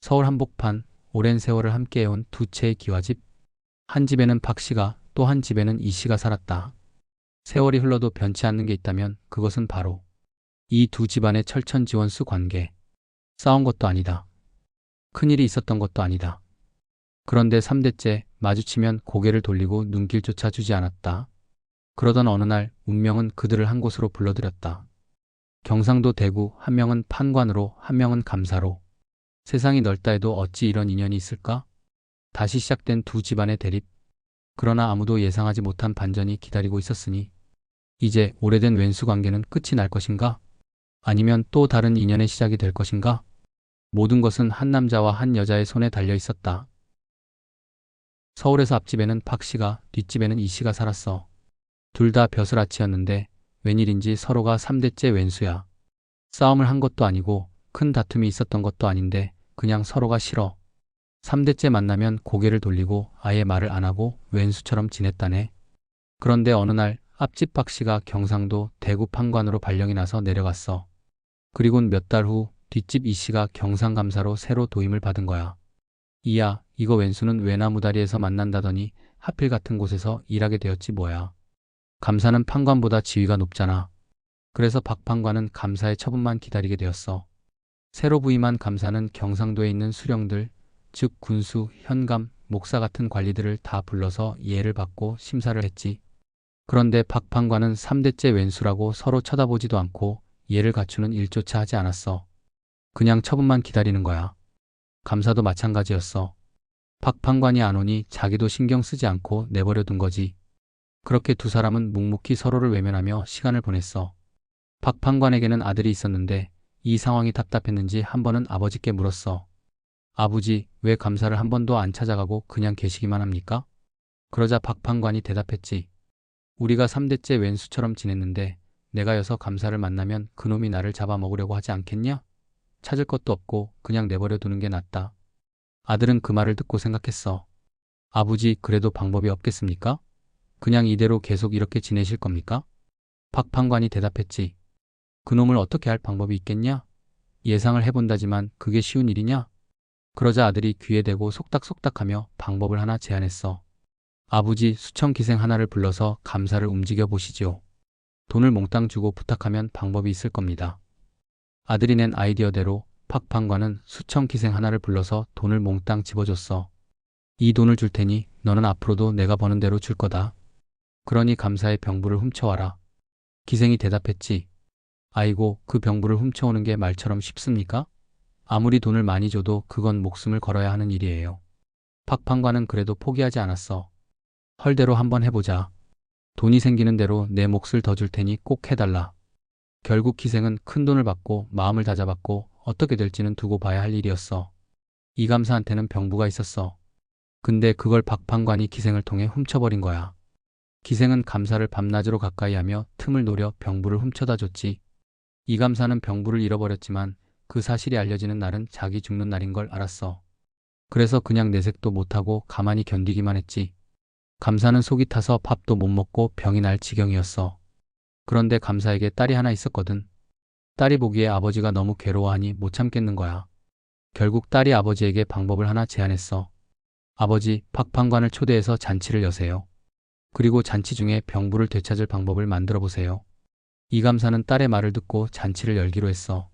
서울 한복판, 오랜 세월을 함께해온 두 채의 기와집. 한 집에는 박 씨가, 또 한 집에는 이 씨가 살았다. 세월이 흘러도 변치 않는 게 있다면 그것은 바로 이 두 집안의 철천지원수 관계. 싸운 것도 아니다. 큰일이 있었던 것도 아니다. 그런데 3대째 마주치면 고개를 돌리고 눈길조차 주지 않았다. 그러던 어느 날 운명은 그들을 한 곳으로 불러들였다. 경상도 대구, 한 명은 판관으로, 한 명은 감사로. 세상이 넓다 해도 어찌 이런 인연이 있을까? 다시 시작된 두 집안의 대립. 그러나 아무도 예상하지 못한 반전이 기다리고 있었으니 이제 오래된 왼수 관계는 끝이 날 것인가? 아니면 또 다른 인연의 시작이 될 것인가? 모든 것은 한 남자와 한 여자의 손에 달려 있었다. 서울에서 앞집에는 박 씨가, 뒷집에는 이 씨가 살았어. 둘 다 벼슬아치였는데 웬일인지 서로가 3대째 왼수야. 싸움을 한 것도 아니고 큰 다툼이 있었던 것도 아닌데 그냥 서로가 싫어. 3대째 만나면 고개를 돌리고 아예 말을 안 하고 왼수처럼 지냈다네. 그런데 어느 날 앞집 박 씨가 경상도 대구 판관으로 발령이 나서 내려갔어. 그리곤 몇 달 후 뒷집 이 씨가 경상감사로 새로 도임을 받은 거야. 이야, 이거 왼수는 외나무다리에서 만난다더니 하필 같은 곳에서 일하게 되었지 뭐야. 감사는 판관보다 지위가 높잖아. 그래서 박 판관은 감사의 처분만 기다리게 되었어. 새로 부임한 감사는 경상도에 있는 수령들, 즉 군수, 현감, 목사 같은 관리들을 다 불러서 예를 받고 심사를 했지. 그런데 박 판관은 3대째 왼수라고 서로 쳐다보지도 않고 예를 갖추는 일조차 하지 않았어. 그냥 처분만 기다리는 거야. 감사도 마찬가지였어. 박 판관이 안 오니 자기도 신경 쓰지 않고 내버려 둔 거지. 그렇게 두 사람은 묵묵히 서로를 외면하며 시간을 보냈어. 박 판관에게는 아들이 있었는데 이 상황이 답답했는지 한 번은 아버지께 물었어. 아버지, 왜 감사를 한 번도 안 찾아가고 그냥 계시기만 합니까? 그러자 박 판관이 대답했지. 우리가 3대째 왼수처럼 지냈는데 내가 여서 감사를 만나면 그놈이 나를 잡아먹으려고 하지 않겠냐? 찾을 것도 없고 그냥 내버려 두는 게 낫다. 아들은 그 말을 듣고 생각했어. 아버지, 그래도 방법이 없겠습니까? 그냥 이대로 계속 이렇게 지내실 겁니까? 박 판관이 대답했지. 그놈을 어떻게 할 방법이 있겠냐? 예상을 해본다지만 그게 쉬운 일이냐? 그러자 아들이 귀에 대고 속닥속닥하며 방법을 하나 제안했어. 아버지, 수청 기생 하나를 불러서 감사를 움직여 보시지요. 돈을 몽땅 주고 부탁하면 방법이 있을 겁니다. 아들이 낸 아이디어대로 박 판관은 수청 기생 하나를 불러서 돈을 몽땅 집어줬어. 이 돈을 줄 테니 너는 앞으로도 내가 버는 대로 줄 거다. 그러니 감사의 병부를 훔쳐와라. 기생이 대답했지. 아이고, 그 병부를 훔쳐오는 게 말처럼 쉽습니까? 아무리 돈을 많이 줘도 그건 목숨을 걸어야 하는 일이에요. 박 판관은 그래도 포기하지 않았어. 헐대로 한번 해보자. 돈이 생기는 대로 내 몫을 더 줄 테니 꼭 해달라. 결국 기생은 큰 돈을 받고 마음을 다잡았고 어떻게 될지는 두고 봐야 할 일이었어. 이 감사한테는 병부가 있었어. 근데 그걸 박 판관이 기생을 통해 훔쳐버린 거야. 기생은 감사를 밤낮으로 가까이 하며 틈을 노려 병부를 훔쳐다 줬지. 이 감사는 병부를 잃어버렸지만 그 사실이 알려지는 날은 자기 죽는 날인 걸 알았어. 그래서 그냥 내색도 못하고 가만히 견디기만 했지. 감사는 속이 타서 밥도 못 먹고 병이 날 지경이었어. 그런데 감사에게 딸이 하나 있었거든. 딸이 보기에 아버지가 너무 괴로워하니 못 참겠는 거야. 결국 딸이 아버지에게 방법을 하나 제안했어. 아버지, 박 판관을 초대해서 잔치를 여세요. 그리고 잔치 중에 병부를 되찾을 방법을 만들어 보세요. 이 감사는 딸의 말을 듣고 잔치를 열기로 했어.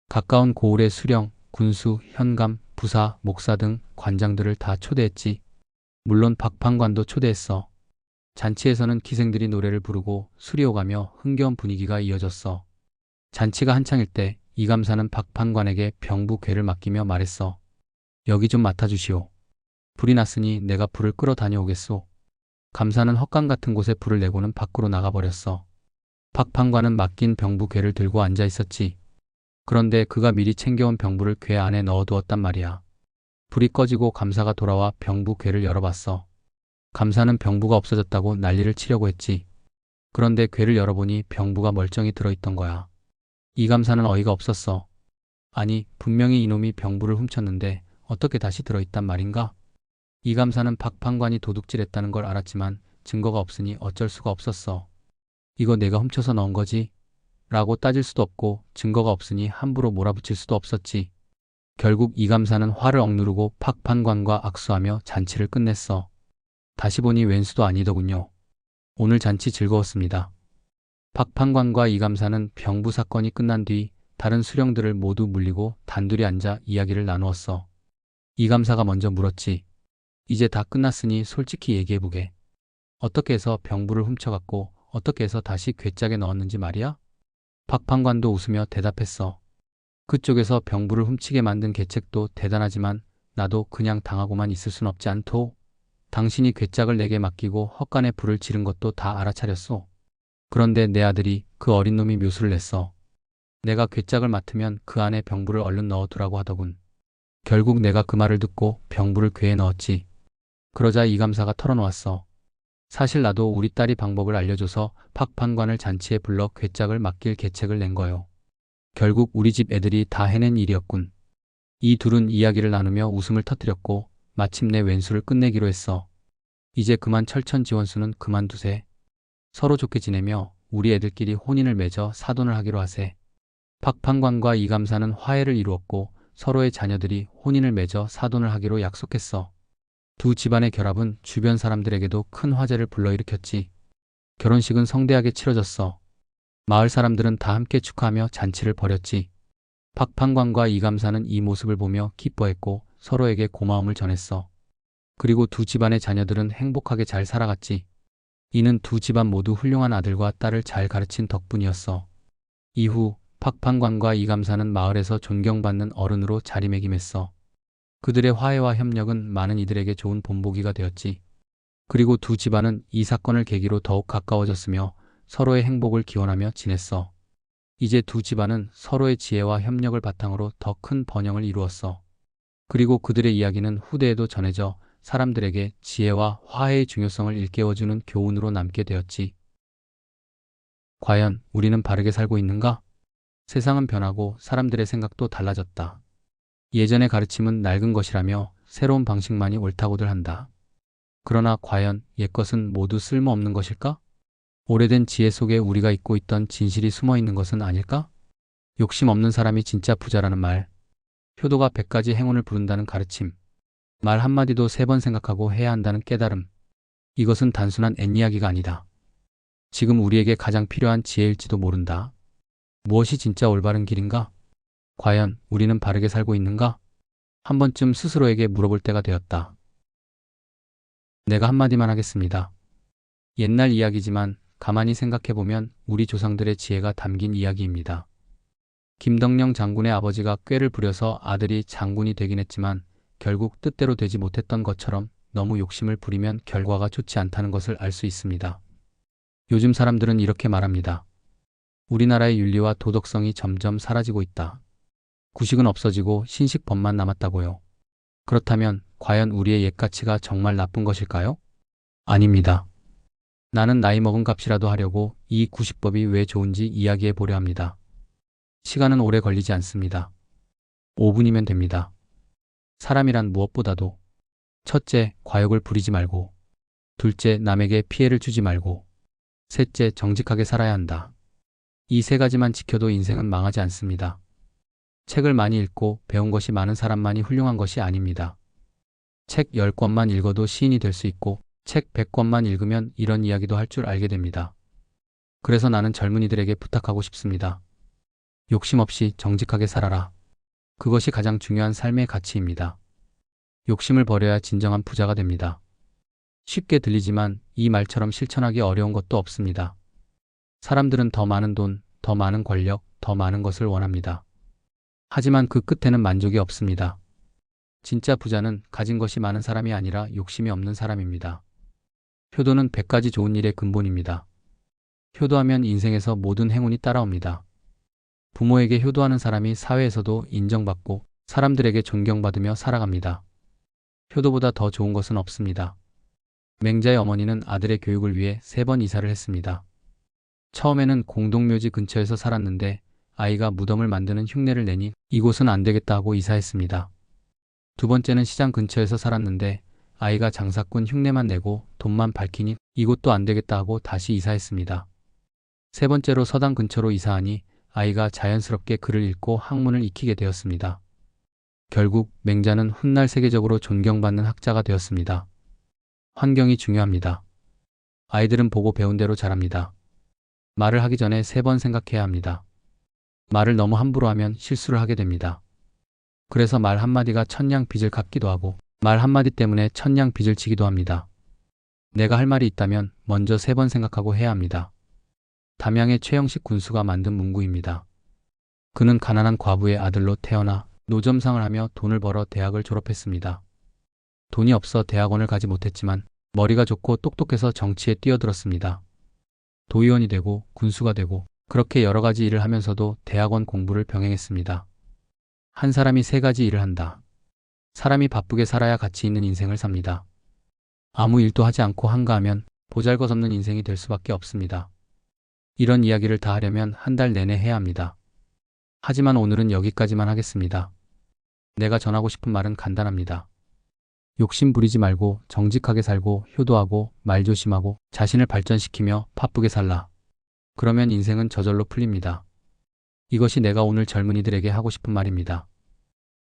가까운 고을의 수령, 군수, 현감, 부사, 목사 등 관장들을 다 초대했지. 물론 박 판관도 초대했어. 잔치에서는 기생들이 노래를 부르고 술이 오가며 흥겨운 분위기가 이어졌어. 잔치가 한창일 때 이 감사는 박 판관에게 병부 궤를 맡기며 말했어. 여기 좀 맡아주시오. 불이 났으니 내가 불을 끌어 다녀오겠소. 감사는 헛간 같은 곳에 불을 내고는 밖으로 나가버렸어. 박 판관은 맡긴 병부 궤를 들고 앉아 있었지. 그런데 그가 미리 챙겨온 병부를 궤 안에 넣어두었단 말이야. 불이 꺼지고 감사가 돌아와 병부 궤를 열어봤어. 감사는 병부가 없어졌다고 난리를 치려고 했지. 그런데 궤를 열어보니 병부가 멀쩡히 들어있던 거야. 이 감사는 어이가 없었어. 아니, 분명히 이놈이 병부를 훔쳤는데 어떻게 다시 들어있단 말인가? 이 감사는 박 판관이 도둑질했다는 걸 알았지만 증거가 없으니 어쩔 수가 없었어. 이거 내가 훔쳐서 넣은 거지? 라고 따질 수도 없고 증거가 없으니 함부로 몰아붙일 수도 없었지. 결국 이감사는 화를 억누르고 팍판관과 악수하며 잔치를 끝냈어. 다시 보니 웬수도 아니더군요. 오늘 잔치 즐거웠습니다. 팍판관과 이감사는 병부 사건이 끝난 뒤 다른 수령들을 모두 물리고 단둘이 앉아 이야기를 나누었어. 이감사가 먼저 물었지. 이제 다 끝났으니 솔직히 얘기해보게. 어떻게 해서 병부를 훔쳐갔고 어떻게 해서 다시 괴짝에 넣었는지 말이야? 팍판관도 웃으며 대답했어. 그쪽에서 병부를 훔치게 만든 계책도 대단하지만 나도 그냥 당하고만 있을 순 없지 않토? 당신이 괴짝을 내게 맡기고 헛간에 불을 지른 것도 다 알아차렸소. 그런데 내 아들이 그 어린 놈이 묘수를 냈어. 내가 괴짝을 맡으면 그 안에 병부를 얼른 넣어두라고 하더군. 결국 내가 그 말을 듣고 병부를 궤에 넣었지. 그러자 이감사가 털어놓았어. 사실 나도 우리 딸이 방법을 알려줘서 팍판관을 잔치에 불러 괴짝을 맡길 계책을 낸 거요. 결국 우리 집 애들이 다 해낸 일이었군. 이 둘은 이야기를 나누며 웃음을 터뜨렸고 마침내 웬수를 끝내기로 했어. 이제 그만 철천지원수는 그만두세. 서로 좋게 지내며 우리 애들끼리 혼인을 맺어 사돈을 하기로 하세. 팍판관과 이감사는 화해를 이루었고 서로의 자녀들이 혼인을 맺어 사돈을 하기로 약속했어. 두 집안의 결합은 주변 사람들에게도 큰 화제를 불러일으켰지. 결혼식은 성대하게 치러졌어. 마을 사람들은 다 함께 축하하며 잔치를 벌였지. 팍판관과 이감사는 이 모습을 보며 기뻐했고 서로에게 고마움을 전했어. 그리고 두 집안의 자녀들은 행복하게 잘 살아갔지. 이는 두 집안 모두 훌륭한 아들과 딸을 잘 가르친 덕분이었어. 이후 팍판관과 이감사는 마을에서 존경받는 어른으로 자리매김했어. 그들의 화해와 협력은 많은 이들에게 좋은 본보기가 되었지. 그리고 두 집안은 이 사건을 계기로 더욱 가까워졌으며 서로의 행복을 기원하며 지냈어. 이제 두 집안은 서로의 지혜와 협력을 바탕으로 더 큰 번영을 이루었어. 그리고 그들의 이야기는 후대에도 전해져 사람들에게 지혜와 화해의 중요성을 일깨워주는 교훈으로 남게 되었지. 과연 우리는 바르게 살고 있는가? 세상은 변하고 사람들의 생각도 달라졌다. 예전의 가르침은 낡은 것이라며 새로운 방식만이 옳다고들 한다. 그러나 과연 옛것은 모두 쓸모없는 것일까? 오래된 지혜 속에 우리가 잊고 있던 진실이 숨어 있는 것은 아닐까? 욕심 없는 사람이 진짜 부자라는 말, 효도가 100가지 행운을 부른다는 가르침, 말 한마디도 3번 생각하고 해야 한다는 깨달음. 이것은 단순한 옛이야기가 아니다. 지금 우리에게 가장 필요한 지혜일지도 모른다. 무엇이 진짜 올바른 길인가? 과연 우리는 바르게 살고 있는가? 한 번쯤 스스로에게 물어볼 때가 되었다. 내가 한마디만 하겠습니다. 옛날 이야기지만 가만히 생각해보면 우리 조상들의 지혜가 담긴 이야기입니다. 김덕령 장군의 아버지가 꾀를 부려서 아들이 장군이 되긴 했지만 결국 뜻대로 되지 못했던 것처럼 너무 욕심을 부리면 결과가 좋지 않다는 것을 알 수 있습니다. 요즘 사람들은 이렇게 말합니다. 우리나라의 윤리와 도덕성이 점점 사라지고 있다. 구식은 없어지고 신식법만 남았다고요. 그렇다면 과연 우리의 옛 가치가 정말 나쁜 것일까요? 아닙니다. 나는 나이 먹은 값이라도 하려고 이 구식법이 왜 좋은지 이야기해 보려 합니다. 시간은 오래 걸리지 않습니다. 5분이면 됩니다. 사람이란 무엇보다도 첫째, 과욕을 부리지 말고, 둘째, 남에게 피해를 주지 말고, 셋째, 정직하게 살아야 한다. 이 3가지만 지켜도 인생은 망하지 않습니다. 책을 많이 읽고 배운 것이 많은 사람만이 훌륭한 것이 아닙니다. 책 10권만 읽어도 시인이 될 수 있고 책 100권만 읽으면 이런 이야기도 할 줄 알게 됩니다. 그래서 나는 젊은이들에게 부탁하고 싶습니다. 욕심 없이 정직하게 살아라. 그것이 가장 중요한 삶의 가치입니다. 욕심을 버려야 진정한 부자가 됩니다. 쉽게 들리지만 이 말처럼 실천하기 어려운 것도 없습니다. 사람들은 더 많은 돈, 더 많은 권력, 더 많은 것을 원합니다. 하지만 그 끝에는 만족이 없습니다. 진짜 부자는 가진 것이 많은 사람이 아니라 욕심이 없는 사람입니다. 효도는 100가지 좋은 일의 근본입니다. 효도하면 인생에서 모든 행운이 따라옵니다. 부모에게 효도하는 사람이 사회에서도 인정받고 사람들에게 존경받으며 살아갑니다. 효도보다 더 좋은 것은 없습니다. 맹자의 어머니는 아들의 교육을 위해 3번 이사를 했습니다. 처음에는 공동묘지 근처에서 살았는데 아이가 무덤을 만드는 흉내를 내니 이곳은 안 되겠다 하고 이사했습니다. 두 번째는 시장 근처에서 살았는데 아이가 장사꾼 흉내만 내고 돈만 밝히니 이곳도 안 되겠다 하고 다시 이사했습니다. 세 번째로 서당 근처로 이사하니 아이가 자연스럽게 글을 읽고 학문을 익히게 되었습니다. 결국 맹자는 훗날 세계적으로 존경받는 학자가 되었습니다. 환경이 중요합니다. 아이들은 보고 배운 대로 자랍니다. 말을 하기 전에 3번 생각해야 합니다. 말을 너무 함부로 하면 실수를 하게 됩니다. 그래서 말 한마디가 천냥 빚을 갚기도 하고 말 한마디 때문에 천냥 빚을 지기도 합니다. 내가 할 말이 있다면 먼저 3번 생각하고 해야 합니다. 담양의 최영식 군수가 만든 문구입니다. 그는 가난한 과부의 아들로 태어나 노점상을 하며 돈을 벌어 대학을 졸업했습니다. 돈이 없어 대학원을 가지 못했지만 머리가 좋고 똑똑해서 정치에 뛰어들었습니다. 도의원이 되고 군수가 되고 그렇게 여러 가지 일을 하면서도 대학원 공부를 병행했습니다. 한 사람이 3가지 일을 한다. 사람이 바쁘게 살아야 가치 있는 인생을 삽니다. 아무 일도 하지 않고 한가하면 보잘것없는 인생이 될 수밖에 없습니다. 이런 이야기를 다 하려면 한 달 내내 해야 합니다. 하지만 오늘은 여기까지만 하겠습니다. 내가 전하고 싶은 말은 간단합니다. 욕심 부리지 말고 정직하게 살고 효도하고 말 조심하고 자신을 발전시키며 바쁘게 살라. 그러면 인생은 저절로 풀립니다. 이것이 내가 오늘 젊은이들에게 하고 싶은 말입니다.